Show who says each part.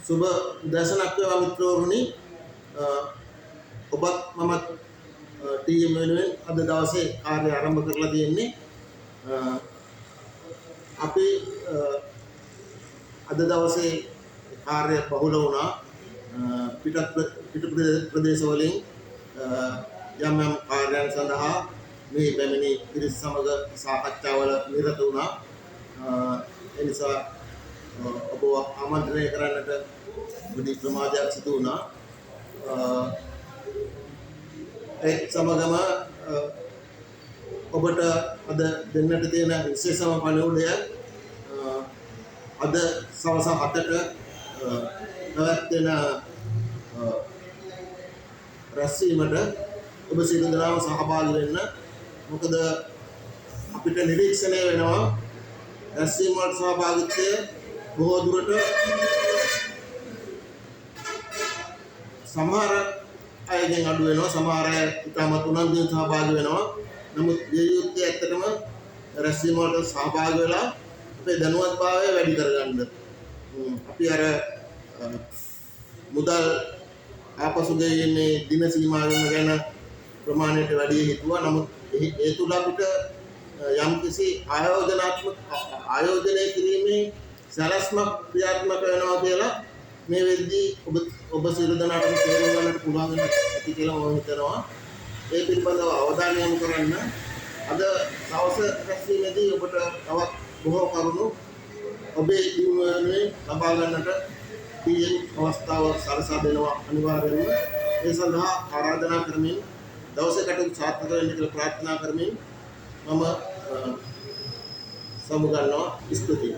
Speaker 1: සුබ උදෑසනක් වේවා මිත්‍රවරුනි. ඔබත් මමත් ටීම් වෙනුවෙන් අද දවසේ කාර්ය ආරම්භ කරලා තියෙන්නේ. අපි අද දවසේ කාර්ය බහුල වුණා. පිට ප්‍රදේශ වලින් යම් කාර්යයන් සඳහා මේ පැමිණි පිරිස් සමග සාකච්ඡාවල නිරත වුණා. ඒ නිසා ඔබ ආමන්ත්‍රණය කරන්නට බුද්ධ ප්‍රමාදයක් සිදු වුණා. ඒ සමගම ඔබට අද දෙන්නට තියෙන විශේෂම පණිවුඩය අද සවස 7ට පැවැත්වෙන රැස්වීමට ඔබ සියලු දෙනාම සහභාගී වෙන්න. මොකද අපිට නිරීක්ෂණය වෙනවා රැස්වීම වලට සහභාගීත්වය බොහෝ දුරට සමහර අයගෙන් අඩු වෙනවා, සමහර අය ඉතාමත් උනන්දුවෙන් සහභාගී වෙනවා. නමුත් මේ යුද්ධය ඇත්තටම රැස්වීම වලට සහභාගී වෙලා අපේ දැනුවත්භාවය වැඩි කරගන්න. අපි අර මුදල් ආපසු ගෙයීමේ දින සීමාවෙම ගැන ප්‍රමාණයට වැඩි හිතුවා. නමුත් ඒ තුල අපිට යම්කිසි ආයෝජනය කිරීමේ සැලැස්මක් ක්‍රියාත්මක වෙනවා කියලා මේ වෙද්දී ඔබ සියලු දෙනාටම තේරුම් ගන්නට පුළුවන් ඇති කියලා මම හිතනවා. ඒ පිළිබඳව අවධානය යොමු කරන්න. අද සවස රැස්වීමේදී ඔබට තවත් බොහෝ කරුණු ඔබේ දිනුවනේ ලබා ගන්නට තියෙන අවස්ථාව සලසා දෙනවා අනිවාර්යයෙන්ම. ඒ සඳහා ආරාධනා කරමින් දවසේ කටයුතු සාර්ථක වෙන්න කියලා ප්‍රාර්ථනා කරමින් මම සමුගන්නවා. ස්තුතියි.